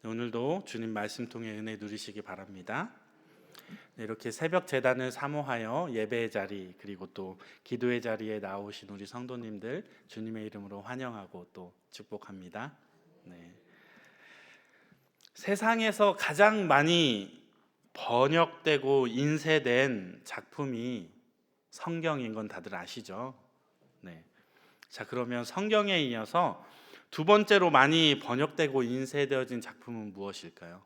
오늘도 주님 말씀 통해 은혜 누리시기 바랍니다. 이렇게 새벽 제단을 사모하여 예배의 자리 그리고 또 기도의 자리에 나오신 우리 성도님들 주님의 이름으로 환영하고 또 축복합니다. 세상에서 가장 많이 번역되고 인쇄된 작품이 성경인 건 다들 아시죠? 자, 그러면 성경에 이어서 두 번째로 많이 번역되고 인쇄되어진 작품은 무엇일까요?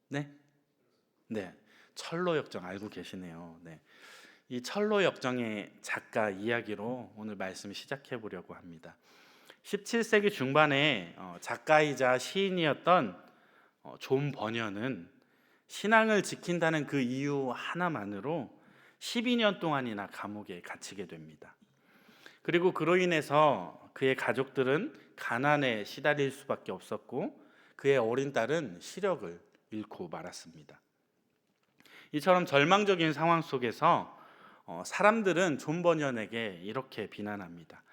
네? 철로역정 알고 계시네요. 이 철로역정의 작가 이야기로 오늘 말씀 시작해 보려고 합니다. 17세기 중반에 작가이자 시인이었던 존 버녀는 신앙을 지킨다는 그 이유 하나만으로 12년 동안이나 감옥에 갇히게 됩니다. 그리고 그로 인해서 그의 가족들은 가난에 시달릴 수밖에 없었고 그의 어린 딸은 시력을 잃고 말았습니다. 이처럼 절망적인 상황 속에서 사람들은 존 버년에게 이렇게 비난합니다.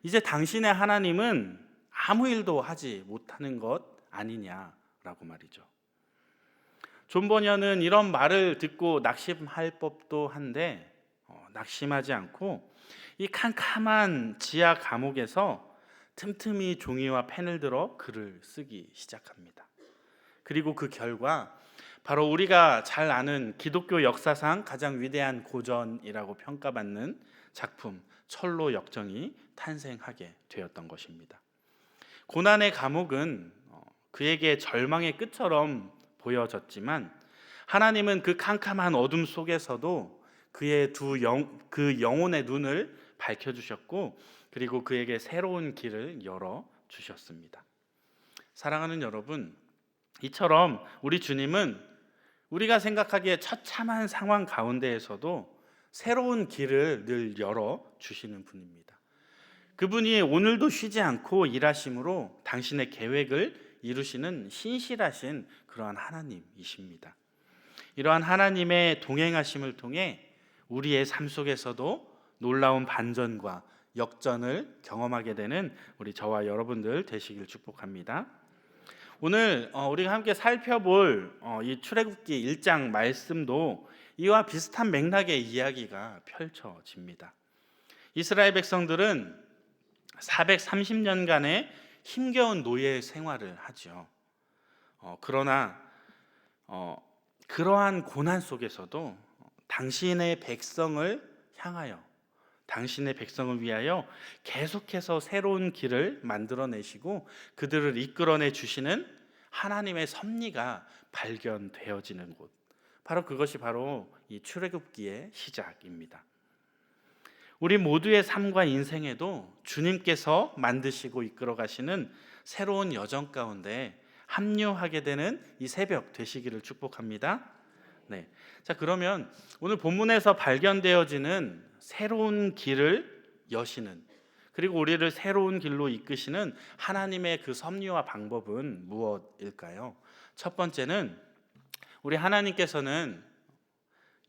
이제 당신의 하나님은 아무 일도 하지 못하는 것 아니냐라고 말이죠. 존 버년은 이런 말을 듣고 낙심할 법도 한데 낙심하지 않고 이 캄캄한 지하 감옥에서 틈틈이 종이와 펜을 들어 글을 쓰기 시작합니다. 그리고 그 결과 바로 우리가 잘 아는 기독교 역사상 가장 위대한 고전이라고 평가받는 작품 철로역정이 탄생하게 되었던 것입니다. 고난의 감옥은 그에게 절망의 끝처럼 보여졌지만 하나님은 그 캄캄한 어둠 속에서도 그의 그 영혼의 눈을 밝혀주셨고 그리고 그에게 새로운 길을 열어주셨습니다. 사랑하는 여러분, 이처럼 우리 주님은 우리가 생각하기에 처참한 상황 가운데에서도 새로운 길을 늘 열어주시는 분입니다. 그분이 오늘도 쉬지 않고 일하심으로 당신의 계획을 이루시는 신실하신 그러한 하나님이십니다. 이러한 하나님의 동행하심을 통해 우리의 삶 속에서도 놀라운 반전과 역전을 경험하게 되는 우리 저와 여러분들 되시길 축복합니다. 오늘 우리가 함께 살펴볼 이 출애굽기 1장 말씀도 이와 비슷한 맥락의 이야기가 펼쳐집니다. 이스라엘 백성들은 430년간의 힘겨운 노예 생활을 하죠. 그러나 그러한 고난 속에서도 당신의 백성을 향하여 당신의 백성을 위하여 계속해서 새로운 길을 만들어내시고 그들을 이끌어내 주시는 하나님의 섭리가 발견되어지는 곳, 바로 그것이 바로 이 출애굽기의 시작입니다. 우리 모두의 삶과 인생에도 주님께서 만드시고 이끌어 가시는 새로운 여정 가운데 합류하게 되는 이 새벽 되시기를 축복합니다. 자, 그러면 오늘 본문에서 발견되어지는 새로운 길을 여시는 그리고 우리를 새로운 길로 이끄시는 하나님의 그 섭리와 방법은 무엇일까요? 첫 번째는 우리 하나님께서는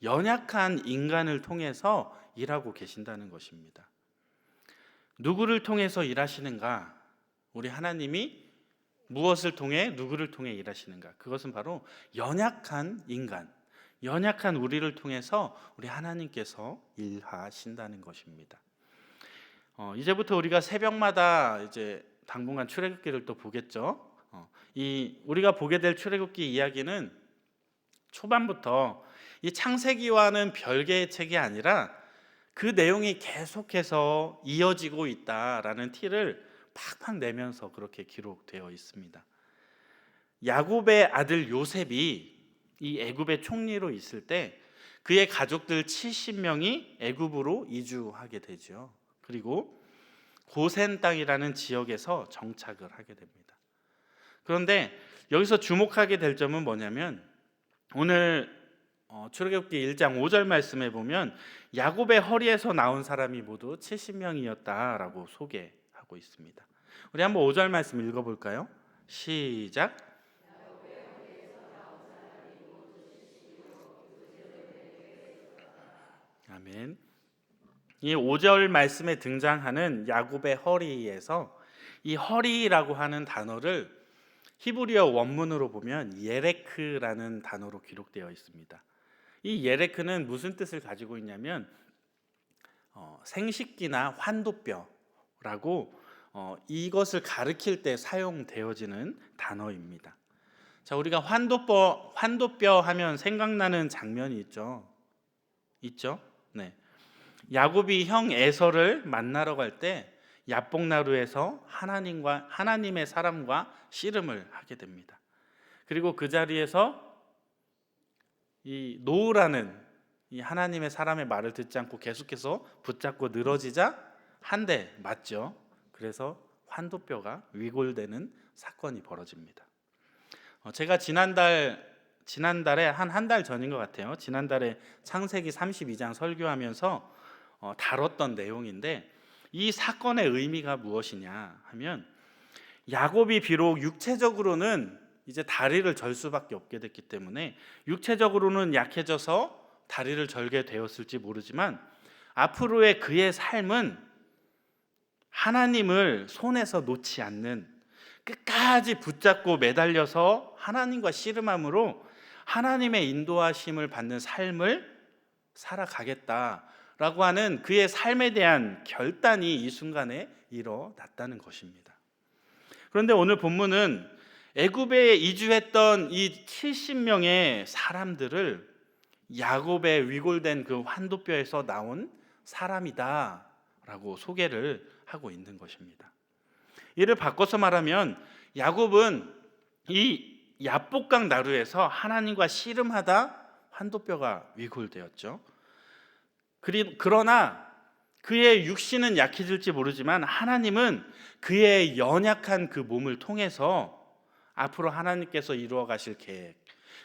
연약한 인간을 통해서 일하고 계신다는 것입니다. 누구를 통해서 일하시는가? 우리 하나님이 무엇을 통해 누구를 통해 일하시는가? 그것은 바로 연약한 인간, 연약한 우리를 통해서 우리 하나님께서 일하신다는 것입니다. 이제부터 우리가 새벽마다 이제 당분간 출애굽기를 또 보겠죠. 이 우리가 보게 될 출애굽기 이야기는 초반부터 이 창세기와는 별개의 책이 아니라 그 내용이 계속해서 이어지고 있다라는 티를 팍팍 내면서 그렇게 기록되어 있습니다. 야곱의 아들 요셉이 이 애굽의 총리로 있을 때 그의 가족들 70명이 애굽으로 이주하게 되죠. 그리고 고센 땅이라는 지역에서 정착을 하게 됩니다. 그런데 여기서 주목하게 될 점은 뭐냐면 오늘 출애굽기 1장 5절 말씀에 보면 야곱의 허리에서 나온 사람이 모두 70명이었다라고 소개하고 있습니다. 우리 한번 5절 말씀 읽어볼까요? 시작. 아멘. 이 5절 말씀에 등장하는 야곱의 허리에서 이 허리라고 하는 단어를 히브리어 원문으로 보면 예레크라는 단어로 기록되어 있습니다. 이 예레크는 무슨 뜻을 가지고 있냐면 생식기나 환도뼈라고 이것을 가리킬 때 사용되어지는 단어입니다. 자, 우리가 환도뼈 하면 생각나는 장면이 있죠? 네. 야곱이 형 에서를 만나러 갈 때 야복나루에서 하나님의 사람과 씨름을 하게 됩니다. 그리고 그 자리에서 이 노우라는 이 하나님의 사람의 말을 듣지 않고 계속해서 붙잡고 늘어지자 한 대 맞죠. 그래서 환도뼈가 위골되는 사건이 벌어집니다. 제가 지난달에 한 달 전인 것 같아요. 지난달에 창세기 32장 설교하면서 다뤘던 내용인데, 이 사건의 의미가 무엇이냐 하면, 야곱이 비록 육체적으로는 이제 다리를 절 수밖에 없게 됐기 때문에 육체적으로는 약해져서 다리를 절게 되었을지 모르지만, 앞으로의 그의 삶은 하나님을 손에서 놓지 않는, 끝까지 붙잡고 매달려서 하나님과 씨름함으로 하나님의 인도하심을 받는 삶을 살아가겠다라고 하는 그의 삶에 대한 결단이 이 순간에 일어났다는 것입니다. 그런데 오늘 본문은 애굽에 이주했던 이 70명의 사람들을 야곱의 위골된 그 환도뼈에서 나온 사람이다라고 소개를 하고 있는 것입니다. 이를 바꿔서 말하면 야곱은 이 야복강 나루에서 하나님과 씨름하다 환도뼈가 위골되었죠. 그러나 그의 육신은 약해질지 모르지만 하나님은 그의 연약한 그 몸을 통해서 앞으로 하나님께서 이루어 가실 계획,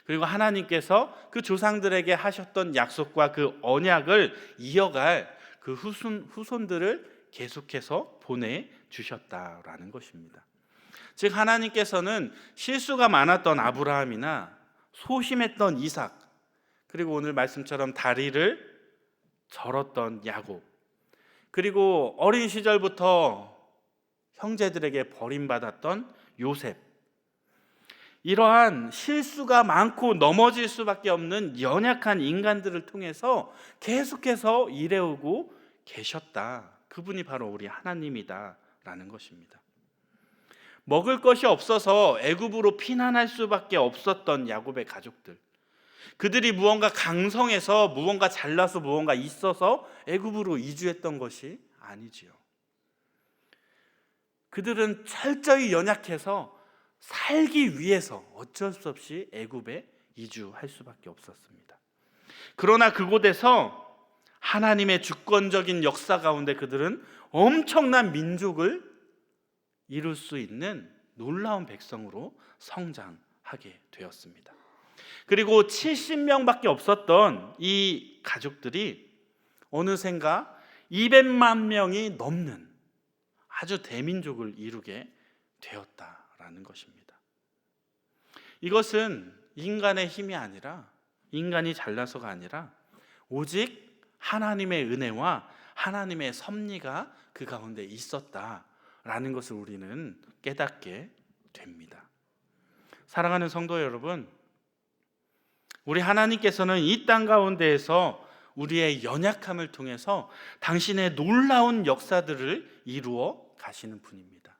그리고 하나님께서 그 조상들에게 하셨던 약속과 그 언약을 이어갈 그 후손들을 계속해서 보내주셨다라는 것입니다. 즉, 하나님께서는 실수가 많았던 아브라함이나 소심했던 이삭, 그리고 오늘 말씀처럼 다리를 절었던 야곱, 그리고 어린 시절부터 형제들에게 버림받았던 요셉, 이러한 실수가 많고 넘어질 수밖에 없는 연약한 인간들을 통해서 계속해서 일해오고 계셨다. 그분이 바로 우리 하나님이다라는 것입니다. 먹을 것이 없어서 애굽으로 피난할 수밖에 없었던 야곱의 가족들, 그들이 무언가 강성해서 무언가 잘나서 무언가 있어서 애굽으로 이주했던 것이 아니지요. 그들은 철저히 연약해서 살기 위해서 어쩔 수 없이 애굽에 이주할 수밖에 없었습니다. 그러나 그곳에서 하나님의 주권적인 역사 가운데 그들은 엄청난 민족을 이룰 수 있는 놀라운 백성으로 성장하게 되었습니다. 그리고 70명밖에 없었던 이 가족들이 어느샌가 200만 명이 넘는 아주 대민족을 이루게 되었다라는 것입니다. 이것은 인간의 힘이 아니라, 인간이 잘나서가 아니라 오직 하나님의 은혜와 하나님의 섭리가 그 가운데 있었다라는 것을 우리는 깨닫게 됩니다. 사랑하는 성도 여러분, 우리 하나님께서는 이 땅 가운데에서 우리의 연약함을 통해서 당신의 놀라운 역사들을 이루어 가시는 분입니다.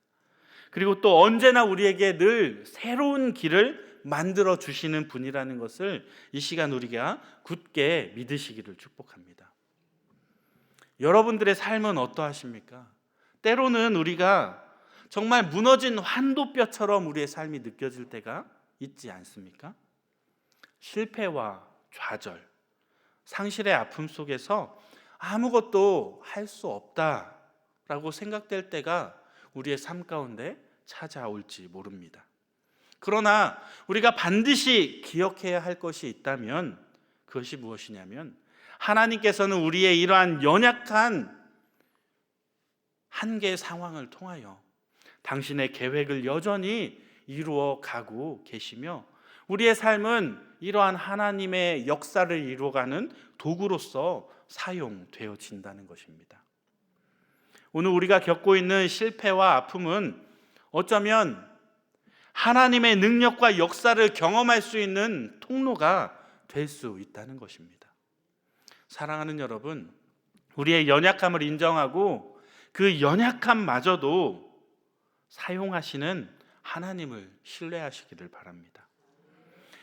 그리고 또 언제나 우리에게 늘 새로운 길을 만들어 주시는 분이라는 것을 이 시간 우리가 굳게 믿으시기를 축복합니다. 여러분들의 삶은 어떠하십니까? 때로는 우리가 정말 무너진 환도뼈처럼 우리의 삶이 느껴질 때가 있지 않습니까? 실패와 좌절, 상실의 아픔 속에서 아무것도 할 수 없다라고 생각될 때가 우리의 삶 가운데 찾아올지 모릅니다. 그러나 우리가 반드시 기억해야 할 것이 있다면 그것이 무엇이냐면, 하나님께서는 우리의 이러한 연약한 한계 상황을 통하여 당신의 계획을 여전히 이루어 가고 계시며, 우리의 삶은 이러한 하나님의 역사를 이루어가는 도구로서 사용되어진다는 것입니다. 오늘 우리가 겪고 있는 실패와 아픔은 어쩌면 하나님의 능력과 역사를 경험할 수 있는 통로가 될 수 있다는 것입니다. 사랑하는 여러분, 우리의 연약함을 인정하고 그 연약함마저도 사용하시는 하나님을 신뢰하시기를 바랍니다.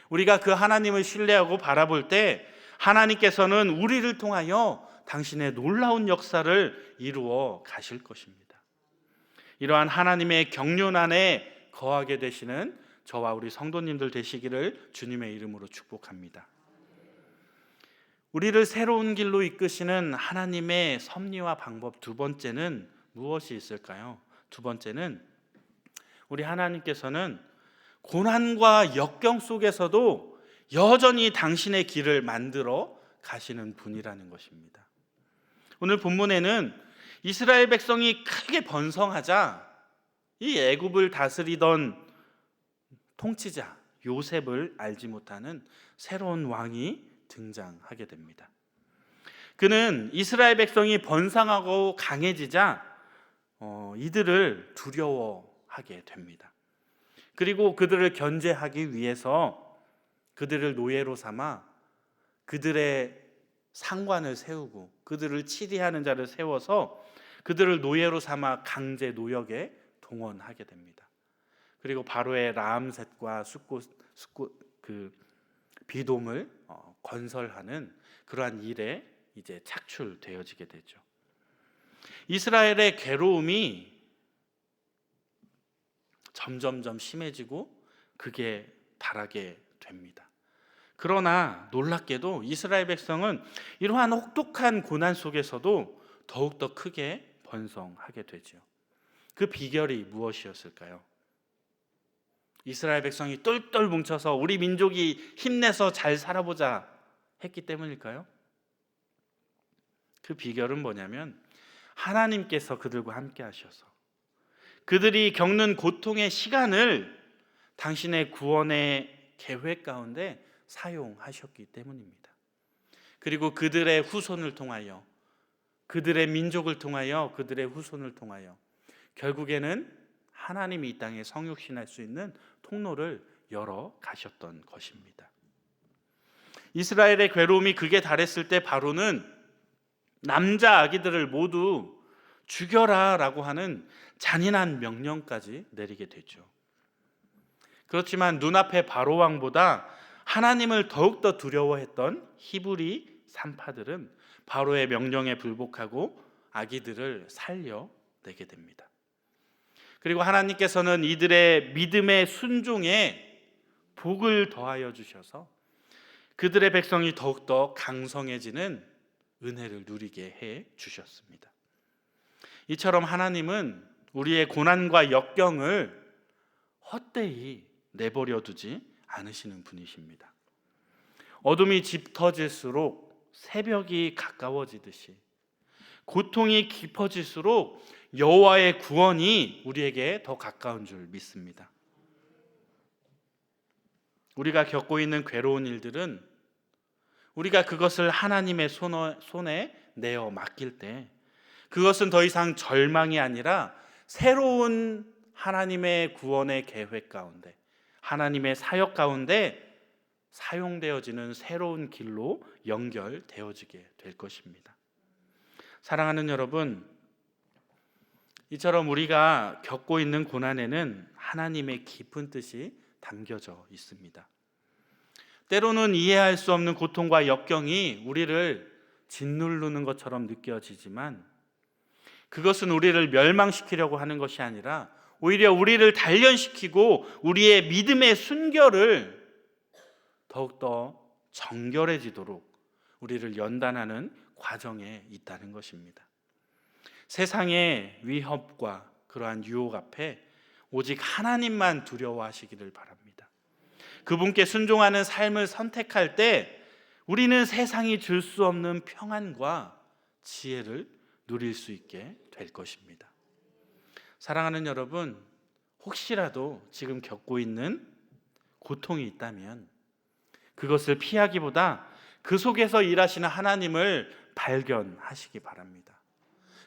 우리가 그 하나님을 신뢰하고 바라볼 때 하나님께서는 우리를 통하여 당신의 놀라운 역사를 이루어 가실 것입니다. 이러한 하나님의 경륜 안에 거하게 되시는 저와 우리 성도님들 되시기를 주님의 이름으로 축복합니다. 우리를 새로운 길로 이끄시는 하나님의 섭리와 방법 두 번째는 무엇이 있을까요? 두 번째는 우리 하나님께서는 고난과 역경 속에서도 여전히 당신의 길을 만들어 가시는 분이라는 것입니다. 오늘 본문에는 이스라엘 백성이 크게 번성하자 이 애굽을 다스리던 통치자 요셉을 알지 못하는 새로운 왕이 등장하게 됩니다. 그는 이스라엘 백성이 번성하고 강해지자 이들을 두려워하게 됩니다. 그리고 그들을 견제하기 위해서 그들을 노예로 삼아 그들의 상관을 세우고 그들을 치리하는 자를 세워서 그들을 노예로 삼아 강제 노역에 동원하게 됩니다. 그리고 바로의 라암셋과 그 비돔을 건설하는 그러한 일에 이제 착출되어지게 되죠. 이스라엘의 괴로움이 점점점 심해지고 극에 달하게 됩니다. 그러나 놀랍게도 이스라엘 백성은 이러한 혹독한 고난 속에서도 더욱더 크게 번성하게 되죠. 그 비결이 무엇이었을까요? 이스라엘 백성이 똘똘 뭉쳐서 우리 민족이 힘내서 잘 살아보자 했기 때문일까요? 그 비결은 뭐냐면 하나님께서 그들과 함께 하셔서 그들이 겪는 고통의 시간을 당신의 구원의 계획 가운데 사용하셨기 때문입니다. 그리고 그들의 후손을 통하여 그들의 민족을 통하여 그들의 후손을 통하여 결국에는 하나님이 이 땅에 성육신할 수 있는 통로를 열어 가셨던 것입니다. 이스라엘의 괴로움이 극에 달했을 때 바로는 남자 아기들을 모두 죽여라 라고 하는 잔인한 명령까지 내리게 되죠. 그렇지만 눈앞의 바로 왕보다 하나님을 더욱더 두려워했던 히브리 산파들은 바로의 명령에 불복하고 아기들을 살려내게 됩니다. 그리고 하나님께서는 이들의 믿음의 순종에 복을 더하여 주셔서 그들의 백성이 더욱더 강성해지는 은혜를 누리게 해 주셨습니다. 이처럼 하나님은 우리의 고난과 역경을 헛되이 내버려 두지 않으시는 분이십니다. 어둠이 짙어질수록 새벽이 가까워지듯이 고통이 깊어질수록 여호와의 구원이 우리에게 더 가까운 줄 믿습니다. 우리가 겪고 있는 괴로운 일들은 우리가 그것을 하나님의 손에 내어 맡길 때 그것은 더 이상 절망이 아니라 새로운 하나님의 구원의 계획 가운데 하나님의 사역 가운데 사용되어지는 새로운 길로 연결되어지게 될 것입니다. 사랑하는 여러분, 이처럼 우리가 겪고 있는 고난에는 하나님의 깊은 뜻이 담겨져 있습니다. 때로는 이해할 수 없는 고통과 역경이 우리를 짓누르는 것처럼 느껴지지만 그것은 우리를 멸망시키려고 하는 것이 아니라 오히려 우리를 단련시키고 우리의 믿음의 순결을 더욱더 정결해지도록 우리를 연단하는 과정에 있다는 것입니다. 세상의 위협과 그러한 유혹 앞에 오직 하나님만 두려워하시기를 바랍니다. 그분께 순종하는 삶을 선택할 때 우리는 세상이 줄 수 없는 평안과 지혜를 누릴 수 있게 될 것입니다. 사랑하는 여러분, 혹시라도 지금 겪고 있는 고통이 있다면 그것을 피하기보다 그 속에서 일하시는 하나님을 발견하시기 바랍니다.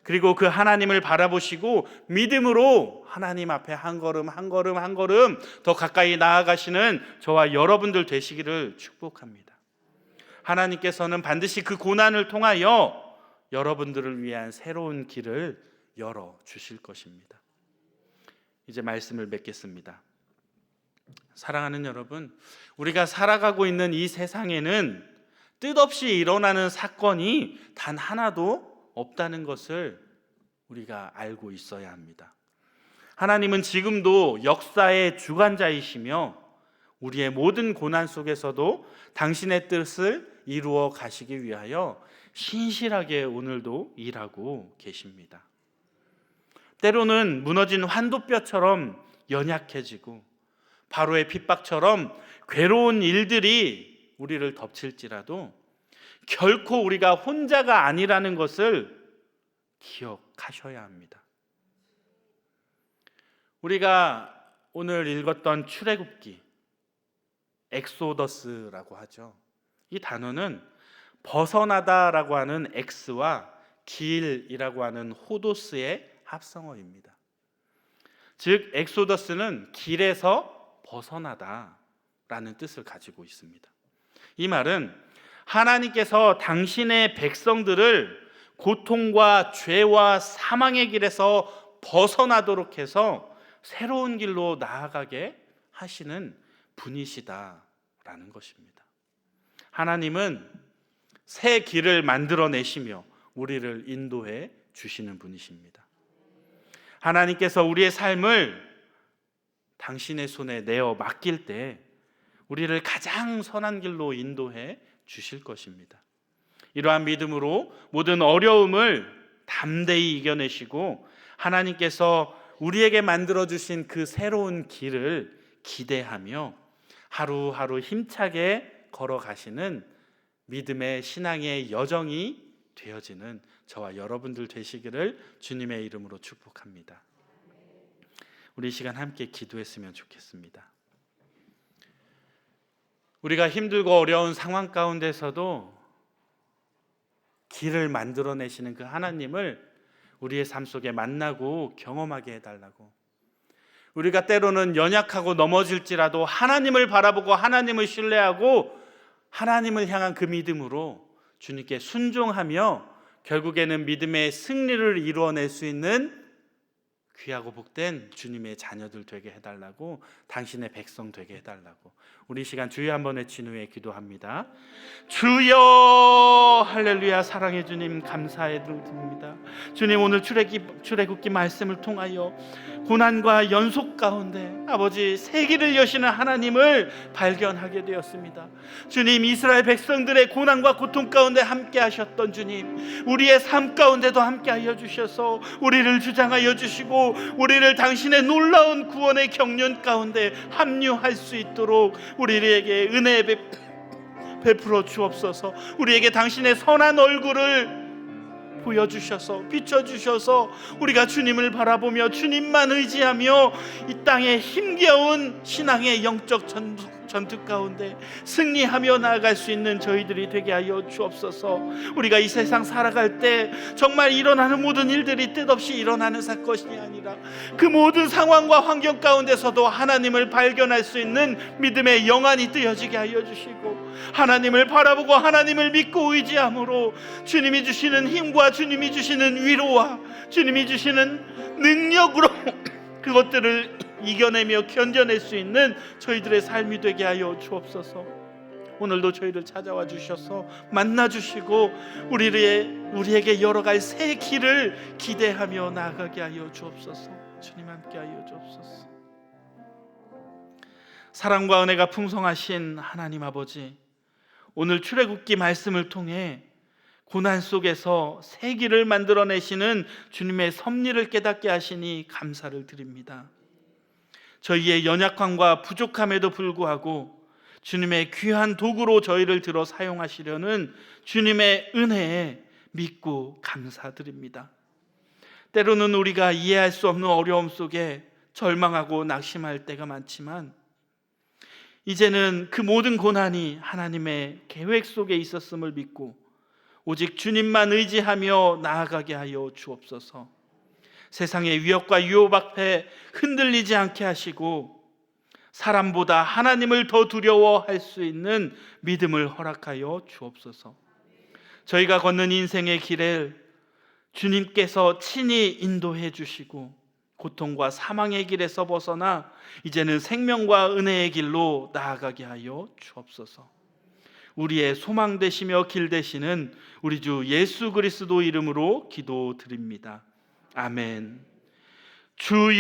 그리고 그 하나님을 바라보시고 믿음으로 하나님 앞에 한 걸음 한 걸음 한 걸음 더 가까이 나아가시는 저와 여러분들 되시기를 축복합니다. 하나님께서는 반드시 그 고난을 통하여 여러분들을 위한 새로운 길을 열어주실 것입니다. 이제 말씀을 맺겠습니다. 사랑하는 여러분, 우리가 살아가고 있는 이 세상에는 뜻없이 일어나는 사건이 단 하나도 없다는 것을 우리가 알고 있어야 합니다. 하나님은 지금도 역사의 주관자이시며 우리의 모든 고난 속에서도 당신의 뜻을 이루어 가시기 위하여 신실하게 오늘도 일하고 계십니다. 때로는 무너진 환도뼈처럼 연약해지고 바로의 핍박처럼 괴로운 일들이 우리를 덮칠지라도 결코 우리가 혼자가 아니라는 것을 기억하셔야 합니다. 우리가 오늘 읽었던 출애굽기, 엑소더스라고 하죠. 이 단어는 벗어나다라고 하는 X와 길이라고 하는 호도스의 합성어입니다. 즉 엑소더스는 길에서 벗어나다라는 뜻을 가지고 있습니다. 이 말은 하나님께서 당신의 백성들을 고통과 죄와 사망의 길에서 벗어나도록 해서 새로운 길로 나아가게 하시는 분이시다라는 것입니다. 하나님은 새 길을 만들어내시며 우리를 인도해 주시는 분이십니다. 하나님께서 우리의 삶을 당신의 손에 내어 맡길 때 우리를 가장 선한 길로 인도해 주실 것입니다. 이러한 믿음으로 모든 어려움을 담대히 이겨내시고 하나님께서 우리에게 만들어주신 그 새로운 길을 기대하며 하루하루 힘차게 걸어가시는 믿음의 신앙의 여정이 되어지는 저와 여러분들 되시기를 주님의 이름으로 축복합니다. 우리 이 시간 함께 기도했으면 좋겠습니다. 우리가 힘들고 어려운 상황 가운데서도 길을 만들어내시는 그 하나님을 우리의 삶 속에 만나고 경험하게 해달라고, 우리가 때로는 연약하고 넘어질지라도 하나님을 바라보고 하나님을 신뢰하고 하나님을 향한 그 믿음으로 주님께 순종하며 결국에는 믿음의 승리를 이루어낼 수 있는 귀하고 복된 주님의 자녀들 되게 해달라고, 당신의 백성 되게 해달라고 우리 시간 주여 한번 외친 후에 기도합니다. 주여, 할렐루야. 사랑의 주님 감사해 드립니다. 주님, 오늘 출애굽기 말씀을 통하여 고난과 연속 가운데 아버지 새 길을 여시는 하나님을 발견하게 되었습니다. 주님, 이스라엘 백성들의 고난과 고통 가운데 함께 하셨던 주님, 우리의 삶 가운데도 함께 하여 주셔서 우리를 주장하여 주시고 우리를 당신의 놀라운 구원의 경륜 가운데 합류할 수 있도록 우리에게 은혜 베풀어 주옵소서. 우리에게 당신의 선한 얼굴을 보여주셔서 비춰주셔서 우리가 주님을 바라보며 주님만 의지하며 이 땅의 힘겨운 신앙의 영적 전투 가운데 승리하며 나아갈 수 있는 저희들이 되게 하여 주옵소서. 우리가 이 세상 살아갈 때 정말 일어나는 모든 일들이 뜻없이 일어나는 사건이 아니라 그 모든 상황과 환경 가운데서도 하나님을 발견할 수 있는 믿음의 영안이 뜨여지게 하여 주시고 하나님을 바라보고 하나님을 믿고 의지함으로 주님이 주시는 힘과 주님이 주시는 위로와 주님이 주시는 능력으로 그것들을 이겨내며 견뎌낼 수 있는 저희들의 삶이 되게 하여 주옵소서. 오늘도 저희를 찾아와 주셔서 만나주시고 우리에게 열어갈 새 길을 기대하며 나아가게 하여 주옵소서. 주님 함께 하여 주옵소서. 사랑과 은혜가 풍성하신 하나님 아버지, 오늘 출애굽기 말씀을 통해 고난 속에서 새 길을 만들어내시는 주님의 섭리를 깨닫게 하시니 감사를 드립니다. 저희의 연약함과 부족함에도 불구하고 주님의 귀한 도구로 저희를 들어 사용하시려는 주님의 은혜에 믿고 감사드립니다. 때로는 우리가 이해할 수 없는 어려움 속에 절망하고 낙심할 때가 많지만 이제는 그 모든 고난이 하나님의 계획 속에 있었음을 믿고 오직 주님만 의지하며 나아가게 하여 주옵소서. 세상의 위협과 유혹 앞에 흔들리지 않게 하시고 사람보다 하나님을 더 두려워할 수 있는 믿음을 허락하여 주옵소서. 저희가 걷는 인생의 길을 주님께서 친히 인도해 주시고 고통과 사망의 길에서 벗어나 이제는 생명과 은혜의 길로 나아가게 하여 주옵소서. 우리의 소망 되시며 길 되시는 우리 주 예수 그리스도 이름으로 기도드립니다. 아멘. 주여,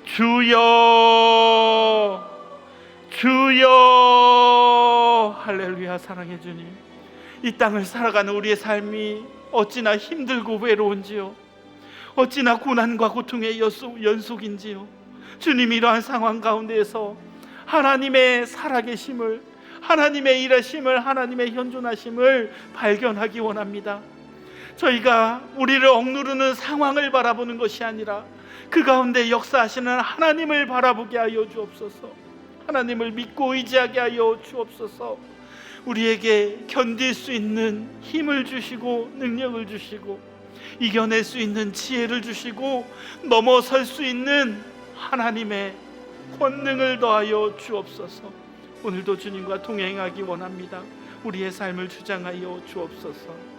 주여, 주여. 할렐루야. 사랑해 주님, 이 땅을 살아가는 우리의 삶이 어찌나 힘들고 외로운지요, 어찌나 고난과 고통의 연속인지요. 주님, 이러한 상황 가운데에서 하나님의 살아계심을, 하나님의 일하심을, 하나님의 현존하심을 발견하기 원합니다. 저희가 우리를 억누르는 상황을 바라보는 것이 아니라 그 가운데 역사하시는 하나님을 바라보게 하여 주옵소서. 하나님을 믿고 의지하게 하여 주옵소서. 우리에게 견딜 수 있는 힘을 주시고 능력을 주시고 이겨낼 수 있는 지혜를 주시고 넘어설 수 있는 하나님의 권능을 더하여 주옵소서. 오늘도 주님과 동행하기 원합니다. 우리의 삶을 주장하여 주옵소서.